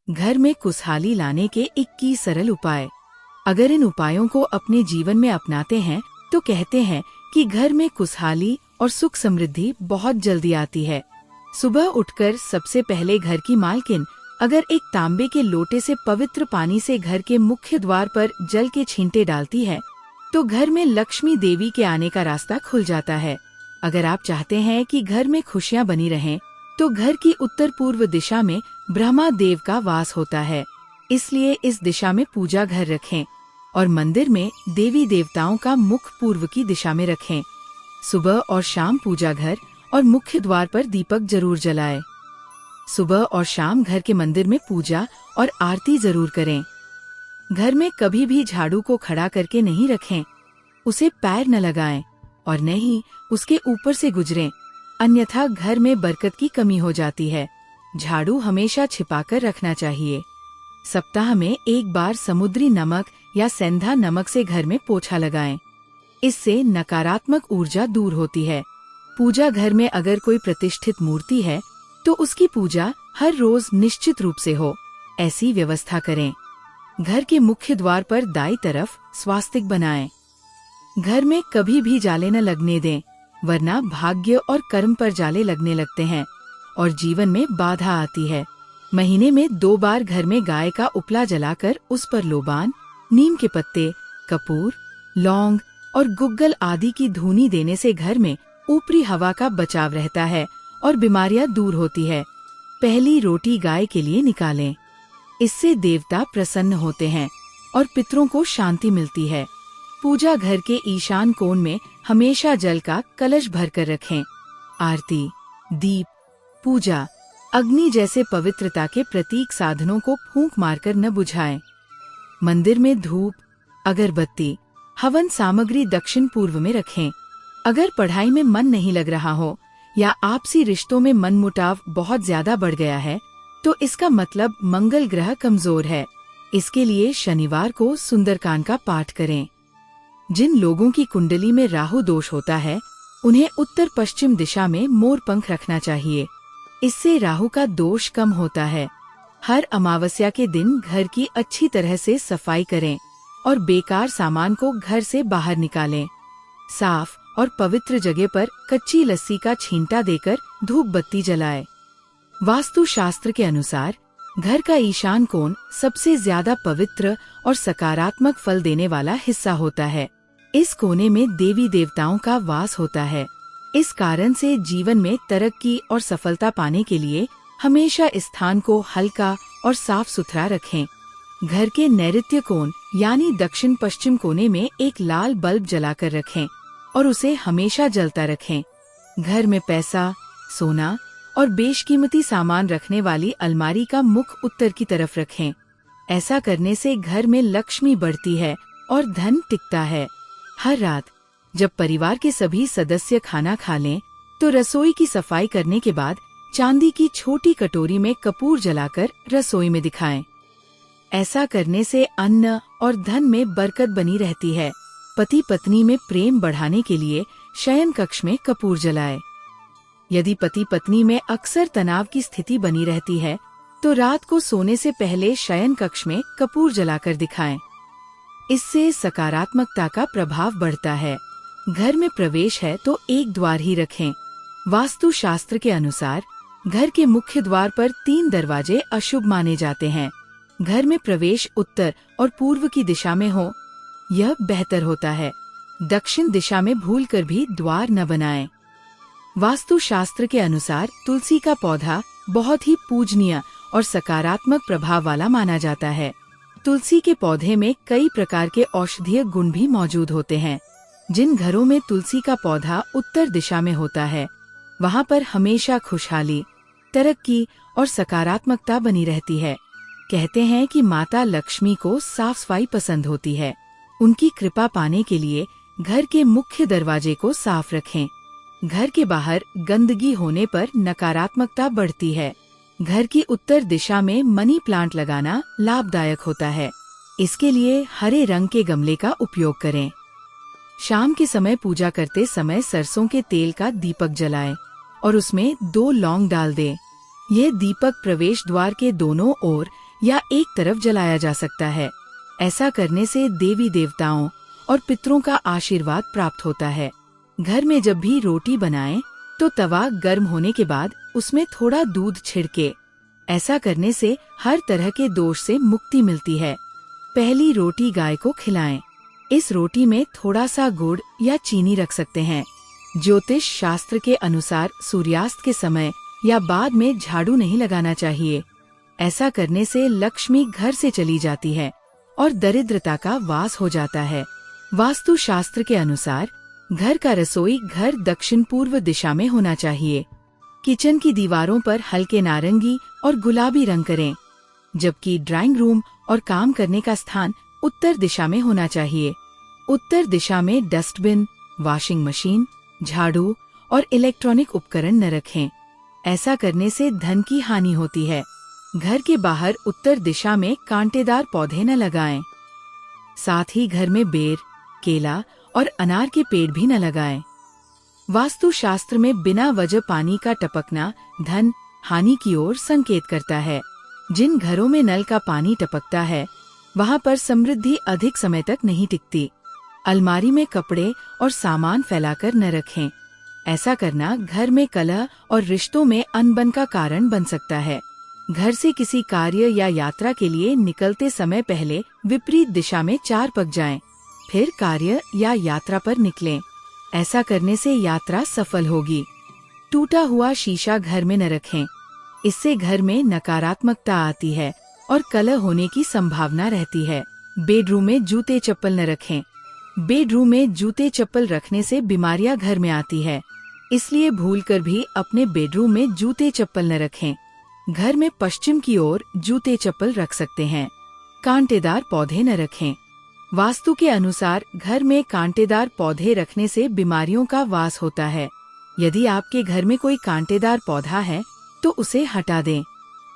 घर में खुशहाली लाने के 21 सरल उपाय। अगर इन उपायों को अपने जीवन में अपनाते हैं तो कहते हैं कि घर में खुशहाली और सुख समृद्धि बहुत जल्दी आती है। सुबह उठकर सबसे पहले घर की मालकिन अगर एक तांबे के लोटे से पवित्र पानी से घर के मुख्य द्वार पर जल के छींटे डालती है तो घर में लक्ष्मी देवी के आने का रास्ता खुल जाता है। अगर आप चाहते हैं कि घर में खुशियां बनी रहें, तो घर की उत्तर पूर्व दिशा में ब्रह्मा देव का वास होता है, इसलिए इस दिशा में पूजा घर रखें और मंदिर में देवी देवताओं का मुख पूर्व की दिशा में रखें। सुबह और शाम पूजा घर और मुख्य द्वार पर दीपक जरूर जलाएं। सुबह और शाम घर के मंदिर में पूजा और आरती जरूर करें। घर में कभी भी झाड़ू को खड़ा करके नहीं रखें, उसे पैर न लगाएं और न ही उसके ऊपर से गुजरें, अन्यथा घर में बरकत की कमी हो जाती है। झाड़ू हमेशा छिपाकर रखना चाहिए। सप्ताह में एक बार समुद्री नमक या सेंधा नमक से घर में पोछा लगाएं। इससे नकारात्मक ऊर्जा दूर होती है। पूजा घर में अगर कोई प्रतिष्ठित मूर्ति है तो उसकी पूजा हर रोज निश्चित रूप से हो, ऐसी व्यवस्था करें। घर के मुख्य द्वार पर दाईं तरफ स्वास्तिक बनाएं। घर में कभी भी जाले न लगने दें, वरना भाग्य और कर्म पर जाले लगने लगते हैं और जीवन में बाधा आती है। महीने में 2 बार घर में गाय का उपला जलाकर उस पर लोबान, नीम के पत्ते, कपूर, लौंग और गुग्गल आदि की धूनी देने से घर में ऊपरी हवा का बचाव रहता है और बीमारियां दूर होती है। पहली रोटी गाय के लिए निकालें, इससे देवता प्रसन्न होते हैं और पितरों को शांति मिलती है। पूजा घर के ईशान कोण में हमेशा जल का कलश भरकर रखें। आरती, दीप, पूजा, अग्नि जैसे पवित्रता के प्रतीक साधनों को फूंक मारकर न बुझाएं। मंदिर में धूप, अगरबत्ती, हवन सामग्री दक्षिण पूर्व में रखें। अगर पढ़ाई में मन नहीं लग रहा हो या आपसी रिश्तों में मनमुटाव बहुत ज्यादा बढ़ गया है तो इसका मतलब मंगल ग्रह कमजोर है। इसके लिए शनिवार को सुंदरकांड का पाठ करें। जिन लोगों की कुंडली में राहु दोष होता है उन्हें उत्तर पश्चिम दिशा में मोर पंख रखना चाहिए, इससे राहु का दोष कम होता है। हर अमावस्या के दिन घर की अच्छी तरह से सफाई करें और बेकार सामान को घर से बाहर निकालें। साफ और पवित्र जगह पर कच्ची लस्सी का छींटा देकर धूप बत्ती जलाएं। वास्तु शास्त्र के अनुसार घर का ईशान कोण सबसे ज्यादा पवित्र और सकारात्मक फल देने वाला हिस्सा होता है। इस कोने में देवी देवताओं का वास होता है। इस कारण से जीवन में तरक्की और सफलता पाने के लिए हमेशा इस स्थान को हल्का और साफ सुथरा रखें। घर के नैऋत्य कोण यानी दक्षिण पश्चिम कोने में एक लाल बल्ब जलाकर रखें और उसे हमेशा जलता रखें। घर में पैसा, सोना और बेशकीमती सामान रखने वाली अलमारी का मुख उत्तर की तरफ रखें। ऐसा करने से घर में लक्ष्मी बढ़ती है और धन टिकता है। हर रात जब परिवार के सभी सदस्य खाना खा लें तो रसोई की सफाई करने के बाद चांदी की छोटी कटोरी में कपूर जलाकर रसोई में दिखाएं। ऐसा करने से अन्न और धन में बरकत बनी रहती है। पति पत्नी में प्रेम बढ़ाने के लिए शयन कक्ष में कपूर जलाएं। यदि पति पत्नी में अक्सर तनाव की स्थिति बनी रहती है तो रात को सोने से पहले शयन कक्ष में कपूर जलाकर दिखाएं। इससे सकारात्मकता का प्रभाव बढ़ता है। घर में प्रवेश है तो एक द्वार ही रखें। वास्तु शास्त्र के अनुसार घर के मुख्य द्वार पर 3 दरवाजे अशुभ माने जाते हैं। घर में प्रवेश उत्तर और पूर्व की दिशा में हो, यह बेहतर होता है। दक्षिण दिशा में भूलकर भी द्वार न बनाएं। वास्तु शास्त्र के अनुसार तुलसी का पौधा बहुत ही पूजनीय और सकारात्मक प्रभाव वाला माना जाता है। तुलसी के पौधे में कई प्रकार के औषधीय गुण भी मौजूद होते हैं। जिन घरों में तुलसी का पौधा उत्तर दिशा में होता है वहाँ पर हमेशा खुशहाली, तरक्की और सकारात्मकता बनी रहती है। कहते हैं कि माता लक्ष्मी को साफ सफाई पसंद होती है। उनकी कृपा पाने के लिए घर के मुख्य दरवाजे को साफ रखें। घर के बाहर गंदगी होने पर नकारात्मकता बढ़ती है। घर की उत्तर दिशा में मनी प्लांट लगाना लाभदायक होता है। इसके लिए हरे रंग के गमले का उपयोग करें। शाम के समय पूजा करते समय सरसों के तेल का दीपक जलाएं और उसमें 2 लौंग डाल दें। यह दीपक प्रवेश द्वार के दोनों ओर या एक तरफ जलाया जा सकता है। ऐसा करने से देवी देवताओं और पितरों का आशीर्वाद प्राप्त होता है। घर में जब भी रोटी बनाएं तो तवा गर्म होने के बाद उसमें थोड़ा दूध छिड़के। ऐसा करने से हर तरह के दोष से मुक्ति मिलती है। पहली रोटी गाय को खिलाएं। इस रोटी में थोड़ा सा गुड़ या चीनी रख सकते हैं। ज्योतिष शास्त्र के अनुसार सूर्यास्त के समय या बाद में झाड़ू नहीं लगाना चाहिए। ऐसा करने से लक्ष्मी घर से चली जाती है और दरिद्रता का वास हो जाता है। वास्तु शास्त्र के अनुसार घर का रसोई घर दक्षिण पूर्व दिशा में होना चाहिए। किचन की दीवारों पर हल्के नारंगी और गुलाबी रंग करें, जबकि ड्राइंग रूम और काम करने का स्थान उत्तर दिशा में होना चाहिए। उत्तर दिशा में डस्टबिन, वॉशिंग मशीन, झाड़ू और इलेक्ट्रॉनिक उपकरण न रखें। ऐसा करने से धन की हानि होती है। घर के बाहर उत्तर दिशा में कांटेदार पौधे न लगाएं। साथ ही घर में बेर, केला और अनार के पेड़ भी न लगाएं। वास्तु शास्त्र में बिना वजह पानी का टपकना धन हानि की ओर संकेत करता है। जिन घरों में नल का पानी टपकता है वहां पर समृद्धि अधिक समय तक नहीं टिकती। अलमारी में कपड़े और सामान फैलाकर न रखें। ऐसा करना घर में कलह और रिश्तों में अनबन का कारण बन सकता है। घर से किसी कार्य या यात्रा के लिए निकलते समय पहले विपरीत दिशा में 4 पग जाएं, फिर कार्य या यात्रा पर निकलें। ऐसा करने से यात्रा सफल होगी। टूटा हुआ शीशा घर में न रखें। इससे घर में नकारात्मकता आती है और कलह होने की संभावना रहती है। बेडरूम में जूते चप्पल न रखें। बेडरूम में जूते चप्पल रखने से बीमारियां घर में आती है, इसलिए भूलकर भी अपने बेडरूम में जूते चप्पल न रखें। घर में पश्चिम की ओर जूते चप्पल रख सकते हैं। कांटेदार पौधे न रखें। वास्तु के अनुसार घर में कांटेदार पौधे रखने से बीमारियों का वास होता है। यदि आपके घर में कोई कांटेदार पौधा है तो उसे हटा दें।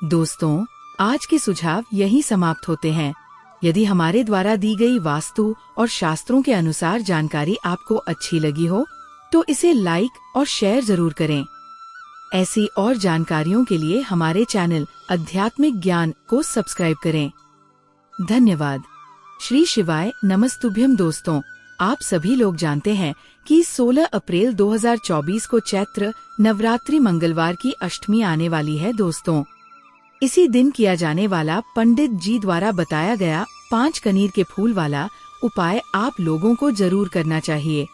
दोस्तों, आज के सुझाव यही समाप्त होते हैं। यदि हमारे द्वारा दी गई वास्तु और शास्त्रों के अनुसार जानकारी आपको अच्छी लगी हो तो इसे लाइक और शेयर जरूर करें। ऐसी और जानकारियों के लिए हमारे चैनल आध्यात्मिक ज्ञान को सब्सक्राइब करें। धन्यवाद। श्री शिवाय नमस्तुभ्यम। दोस्तों, आप सभी लोग जानते हैं कि 16 अप्रैल 2024 को चैत्र नवरात्रि मंगलवार की अष्टमी आने वाली है। दोस्तों, इसी दिन किया जाने वाला पंडित जी द्वारा बताया गया 5 कनीर के फूल वाला उपाय आप लोगों को जरूर करना चाहिए,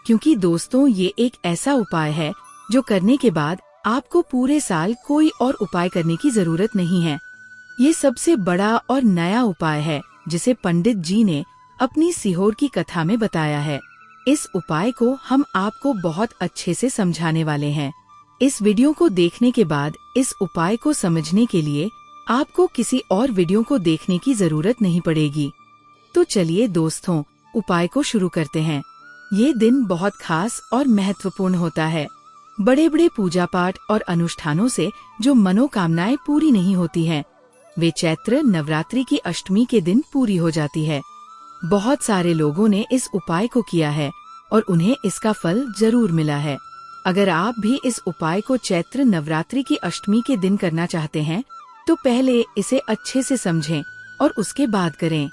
क्योंकि दोस्तों ये एक ऐसा उपाय है जो करने के बाद आपको पूरे साल कोई और उपाय करने की जरूरत नहीं है। ये सबसे बड़ा और नया उपाय है जिसे पंडित जी ने अपनी सीहोर की कथा में बताया है। इस उपाय को हम आपको बहुत अच्छे से समझाने वाले हैं। इस वीडियो को देखने के बाद इस उपाय को समझने के लिए आपको किसी और वीडियो को देखने की जरूरत नहीं पड़ेगी। तो चलिए दोस्तों, उपाय को शुरू करते हैं। ये दिन बहुत खास और महत्वपूर्ण होता है। बड़े बड़े पूजा पाठ और अनुष्ठानों से जो मनोकामनाएं पूरी नहीं होती हैं, वे चैत्र नवरात्रि की अष्टमी के दिन पूरी हो जाती है। बहुत सारे लोगों ने इस उपाय को किया है और उन्हें इसका फल जरूर मिला है। अगर आप भी इस उपाय को चैत्र नवरात्रि की अष्टमी के दिन करना चाहते हैं तो पहले इसे अच्छे से समझें और उसके बाद करें।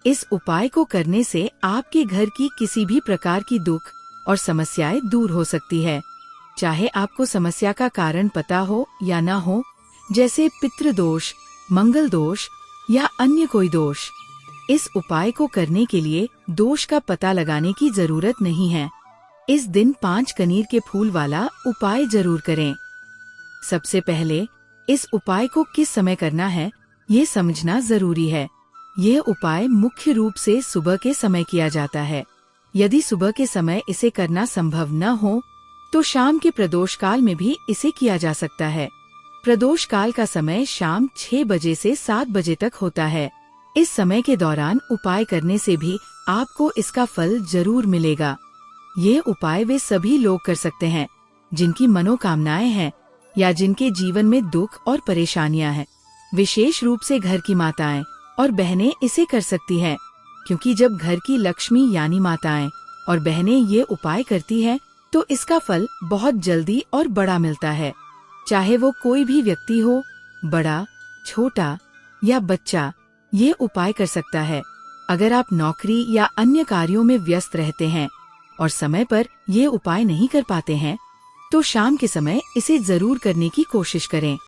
इस उपाय को करने से आपके घर की किसी भी प्रकार की दुख और समस्याएं दूर हो सकती है। चाहे आपको समस्या का कारण पता हो या न हो, जैसे पितृदोष, मंगल दोष या अन्य कोई दोष। इस उपाय को करने के लिए दोष का पता लगाने की जरूरत नहीं है। इस दिन 5 कनीर के फूल वाला उपाय जरूर करें। सबसे पहले इस उपाय को किस समय करना है, ये समझना जरूरी है। यह उपाय मुख्य रूप से सुबह के समय किया जाता है। यदि सुबह के समय इसे करना संभव न हो तो शाम के प्रदोष काल में भी इसे किया जा सकता है। प्रदोष काल का समय शाम 6 बजे से 7 बजे तक होता है। इस समय के दौरान उपाय करने से भी आपको इसका फल जरूर मिलेगा। ये उपाय वे सभी लोग कर सकते हैं जिनकी मनोकामनाएं हैं या जिनके जीवन में दुख और परेशानियां हैं। विशेष रूप से घर की माताएं और बहनें इसे कर सकती हैं, क्योंकि जब घर की लक्ष्मी यानी माताएं और बहनें ये उपाय करती हैं तो इसका फल बहुत जल्दी और बड़ा मिलता है। चाहे वो कोई भी व्यक्ति हो, बड़ा, छोटा, या बच्चा ये उपाय कर सकता है। अगर आप नौकरी या अन्य कार्यों में व्यस्त रहते हैं और समय पर ये उपाय नहीं कर पाते हैं, तो शाम के समय इसे जरूर करने की कोशिश करें।